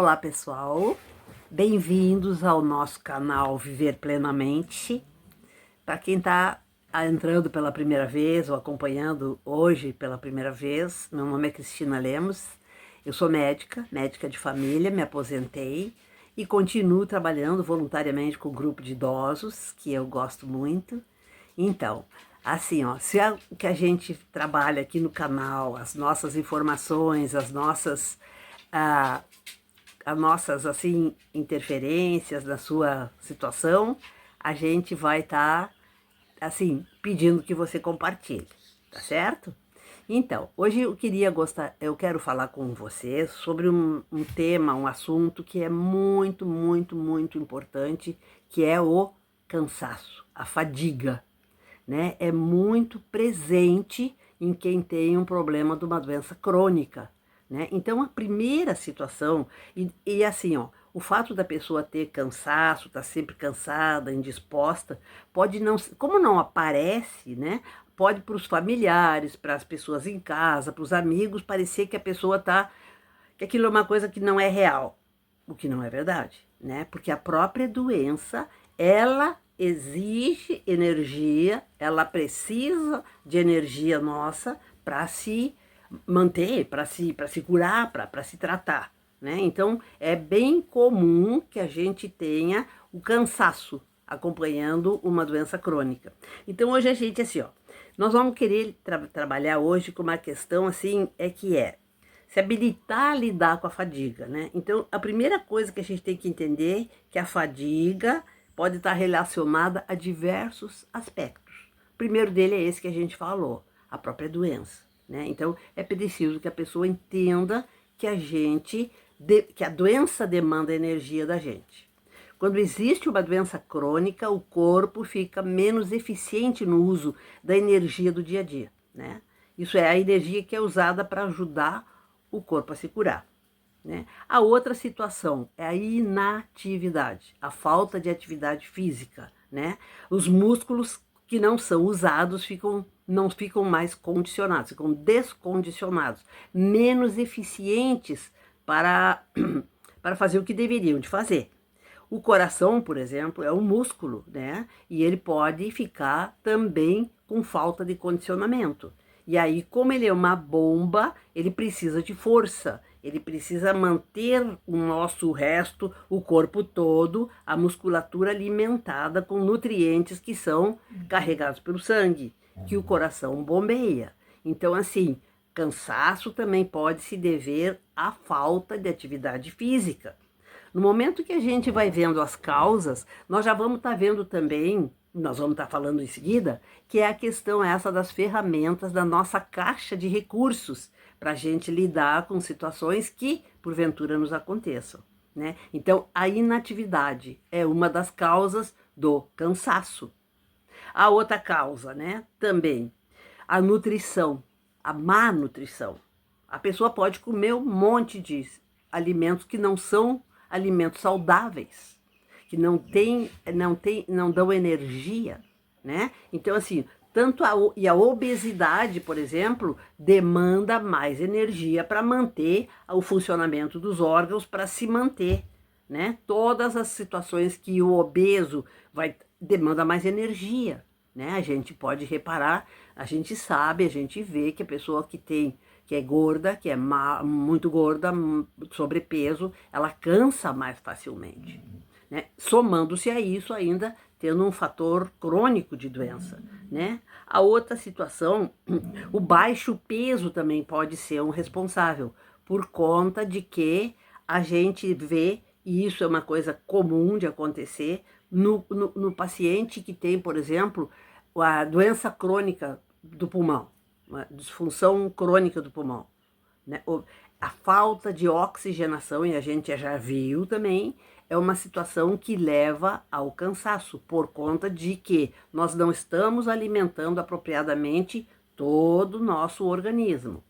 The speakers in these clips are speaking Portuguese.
Olá pessoal, bem-vindos ao nosso canal Viver Plenamente. Para quem está entrando pela primeira vez ou acompanhando hoje pela primeira vez, meu nome é Cristina Lemos, eu sou médica de família, me aposentei e continuo trabalhando voluntariamente com o grupo de idosos, que eu gosto muito. Então, assim, ó, se o que a gente trabalha aqui no canal, as nossas informações, as nossas assim interferências na sua situação, a gente vai estar assim pedindo que você compartilhe, tá certo? Então, hoje eu quero falar com você sobre um tema, um assunto que é muito importante, que é o cansaço, a fadiga, né? É muito presente em quem tem um problema de uma doença crônica, né? Então, a primeira situação, e assim, ó, o fato da pessoa ter cansaço, estar sempre cansada, indisposta, pode não, como não aparece, né? Pode para os familiares, para as pessoas em casa, para os amigos, parecer que a pessoa tá, que aquilo é uma coisa que não é real, o que não é verdade, né? Porque a própria doença, ela exige energia, ela precisa de energia nossa para se manter, para se curar, para se tratar, né? Então, é bem comum que a gente tenha o cansaço acompanhando uma doença crônica. Então, hoje a gente, assim, ó, nós vamos querer trabalhar hoje com uma questão, assim, que é se habilitar a lidar com a fadiga, né? Então, a primeira coisa que a gente tem que entender é que a fadiga pode estar relacionada a diversos aspectos. O primeiro dele é esse que a gente falou, a própria doença, né? Então, é preciso que a pessoa entenda que que a doença demanda energia da gente. Quando existe uma doença crônica, o corpo fica menos eficiente no uso da energia do dia a dia, né? Isso é a energia que é usada para ajudar o corpo a se curar, né? A outra situação é a inatividade, a falta de atividade física, né? Os músculos que não são usados não ficam mais condicionados, ficam descondicionados, menos eficientes para, para fazer o que deveriam de fazer. O coração, por exemplo, é um músculo, né? E ele pode ficar também com falta de condicionamento. E aí, como ele é uma bomba, ele precisa de força, ele precisa manter o nosso resto, o corpo todo, a musculatura alimentada com nutrientes que são carregados pelo sangue, que o coração bombeia. Então, assim, cansaço também pode se dever à falta de atividade física. No momento que a gente vai vendo as causas, nós já vamos estar vendo também, nós vamos estar falando em seguida, que é a questão essa das ferramentas da nossa caixa de recursos para a gente lidar com situações que, porventura, nos aconteçam, né? Então, a inatividade é uma das causas do cansaço. A outra causa, né, também, a nutrição, a má nutrição. A pessoa pode comer um monte de alimentos que não são alimentos saudáveis, que não dão energia, né? Então, assim, a obesidade, por exemplo, demanda mais energia para manter o funcionamento dos órgãos, para se manter, né? Todas as situações que o obeso demanda mais energia, né? A gente pode reparar, a gente sabe, a gente vê que a pessoa que é gorda, que é muito gorda, sobrepeso, ela cansa mais facilmente, né? Somando-se a isso ainda tendo um fator crônico de doença, né? A outra situação, o baixo peso também pode ser um responsável, por conta de que a gente vê, e isso é uma coisa comum de acontecer, no paciente que tem, por exemplo, a doença crônica do pulmão, uma disfunção crônica do pulmão, né? A falta de oxigenação, e a gente já viu também, é uma situação que leva ao cansaço, por conta de que nós não estamos alimentando apropriadamente todo o nosso organismo.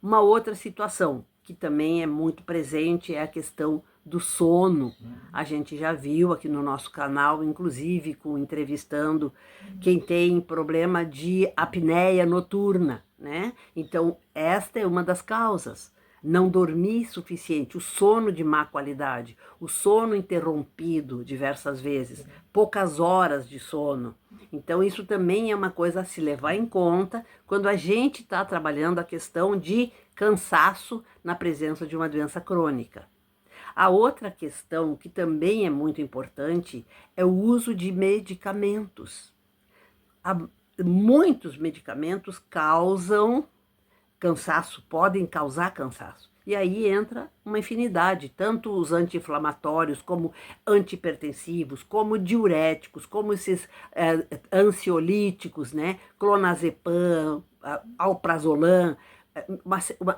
Uma outra situação que também é muito presente é a questão do sono. A gente já viu aqui no nosso canal, inclusive entrevistando quem tem problema de apneia noturna, né? Então, esta é uma das causas. não dormir suficiente, o sono de má qualidade, o sono interrompido diversas vezes, poucas horas de sono. Então, isso também é uma coisa a se levar em conta quando a gente está trabalhando a questão de cansaço na presença de uma doença crônica. A outra questão, que também é muito importante, é o uso de medicamentos. Muitos medicamentos causam cansaço, podem causar cansaço. E aí entra uma infinidade, tanto os anti-inflamatórios, como antihipertensivos, como diuréticos, como esses ansiolíticos, né? Clonazepam, alprazolam,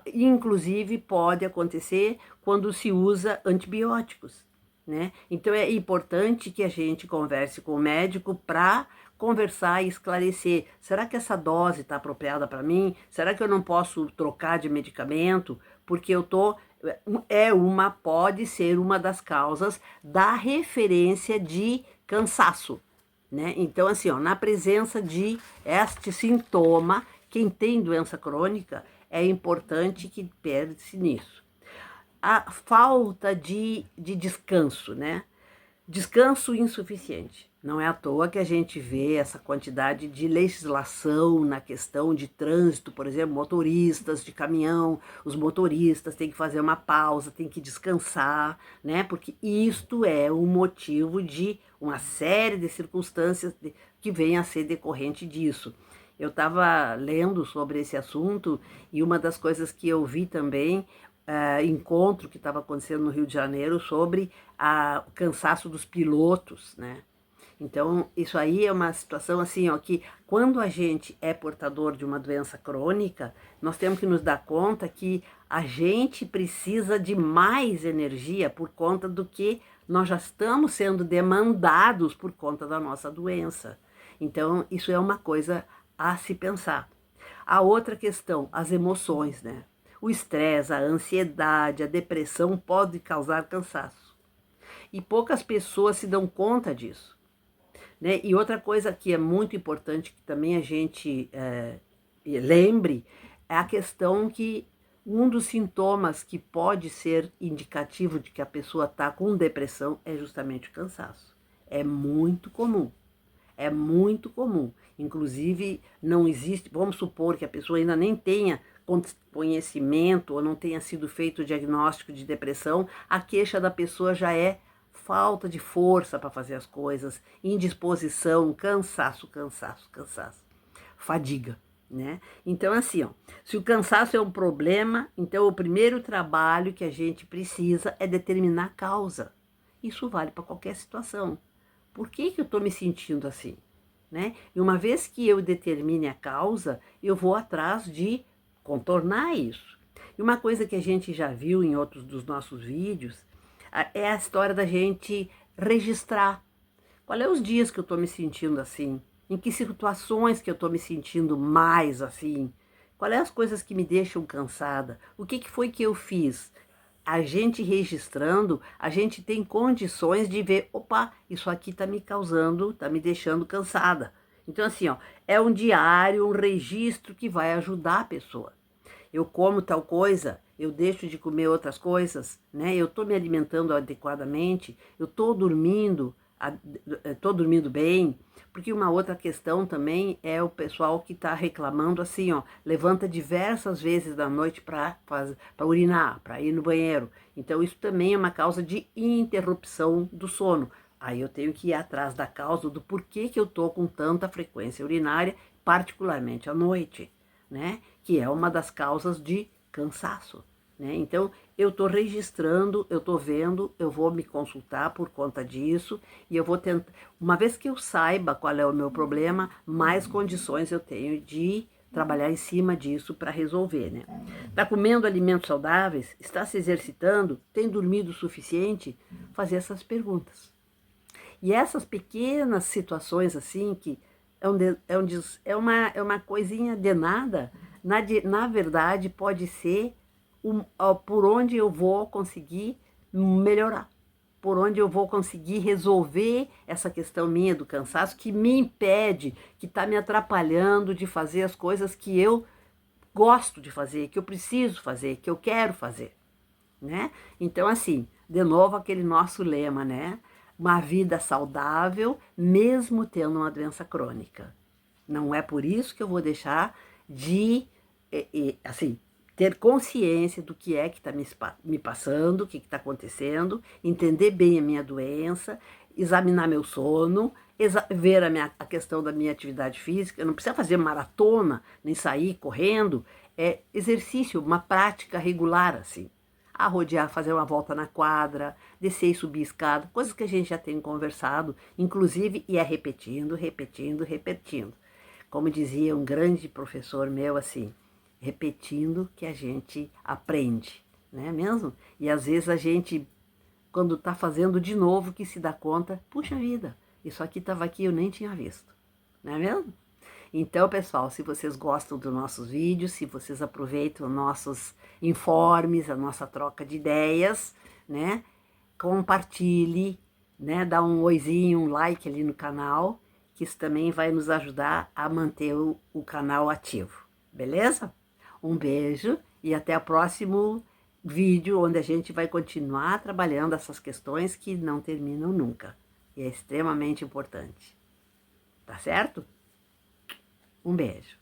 inclusive pode acontecer quando se usa antibióticos, né? Então é importante que a gente converse com o médico para conversar e esclarecer. Será que essa dose está apropriada para mim? Será que eu não posso trocar de medicamento? Porque eu tô pode ser uma das causas da referência de cansaço, né? Então assim, ó, na presença de este sintoma, quem tem doença crônica, é importante que pense nisso. A falta de descanso, né? Descanso insuficiente. Não é à toa que a gente vê essa quantidade de legislação na questão de trânsito, por exemplo, motoristas de caminhão, os motoristas têm que fazer uma pausa, têm que descansar, né? Porque isto é um motivo de uma série de circunstâncias que vem a ser decorrente disso. Eu estava lendo sobre esse assunto e uma das coisas que eu vi também encontro que estava acontecendo no Rio de Janeiro sobre o cansaço dos pilotos, né? Então, isso aí é uma situação assim, ó, que quando a gente é portador de uma doença crônica, nós temos que nos dar conta que a gente precisa de mais energia por conta do que nós já estamos sendo demandados por conta da nossa doença. Então, isso é uma coisa a se pensar. A outra questão, as emoções, né? O estresse, a ansiedade, a depressão pode causar cansaço. E poucas pessoas se dão conta disso, né? E outra coisa que é muito importante que também a gente lembre é a questão que um dos sintomas que pode ser indicativo de que a pessoa está com depressão é justamente o cansaço. É muito comum. É muito comum. Inclusive, não existe, vamos supor que a pessoa ainda nem tenha conhecimento ou não tenha sido feito o diagnóstico de depressão, a queixa da pessoa já é falta de força para fazer as coisas, indisposição, cansaço, fadiga, né? Então, assim, ó, se o cansaço é um problema, então o primeiro trabalho que a gente precisa é determinar a causa. Isso vale para qualquer situação. Por que eu estou me sentindo assim? Né? E uma vez que eu determine a causa, eu vou atrás de contornar isso. E uma coisa que a gente já viu em outros dos nossos vídeos é a história da gente registrar. Qual é os dias que eu estou me sentindo assim? Em que situações que eu estou me sentindo mais assim? Quais as coisas que me deixam cansada? O que foi que eu fiz? A gente registrando, a gente tem condições de ver, opa, isso aqui está me causando, está me deixando cansada. Então assim, ó, é um diário, um registro que vai ajudar a pessoa. Eu como tal coisa, eu deixo de comer outras coisas, né? Eu estou me alimentando adequadamente, eu estou dormindo bem, porque uma outra questão também é o pessoal que está reclamando assim, ó, levanta diversas vezes da noite para urinar, para ir no banheiro. Então isso também é uma causa de interrupção do sono. Aí eu tenho que ir atrás da causa do porquê que eu estou com tanta frequência urinária, particularmente à noite, né? Que é uma das causas de cansaço, né? Então, eu estou registrando, eu estou vendo, eu vou me consultar por conta disso e eu vou tentar, uma vez que eu saiba qual é o meu problema, mais condições eu tenho de trabalhar em cima disso para resolver, né? Está comendo alimentos saudáveis? Está se exercitando? Tem dormido o suficiente? Fazer essas perguntas. E essas pequenas situações assim, que é uma coisinha de nada, na verdade pode ser por onde eu vou conseguir melhorar, por onde eu vou conseguir resolver essa questão minha do cansaço que me impede, que está me atrapalhando de fazer as coisas que eu gosto de fazer, que eu preciso fazer, que eu quero fazer, né? Então, assim, de novo aquele nosso lema, né? Uma vida saudável, mesmo tendo uma doença crônica. Não é por isso que eu vou deixar de, assim, ter consciência do que é que está me passando, o que está acontecendo, entender bem a minha doença, examinar meu sono, ver a questão da minha atividade física. Eu não precisa fazer maratona, nem sair correndo, é exercício, uma prática regular, assim. A rodear, fazer uma volta na quadra, descer e subir escada, coisas que a gente já tem conversado, inclusive, e é repetindo, repetindo, repetindo. Como dizia um grande professor meu, assim, repetindo que a gente aprende, não é mesmo? E às vezes a gente, quando está fazendo de novo, que se dá conta, puxa vida, isso aqui estava aqui, eu nem tinha visto, não é mesmo? Então, pessoal, se vocês gostam dos nossos vídeos, se vocês aproveitam nossos informes, a nossa troca de ideias, né? Compartilhe, né? Dá um oizinho, um like ali no canal, que isso também vai nos ajudar a manter o canal ativo, beleza? Um beijo e até o próximo vídeo, onde a gente vai continuar trabalhando essas questões que não terminam nunca. E é extremamente importante. Tá certo? Um beijo.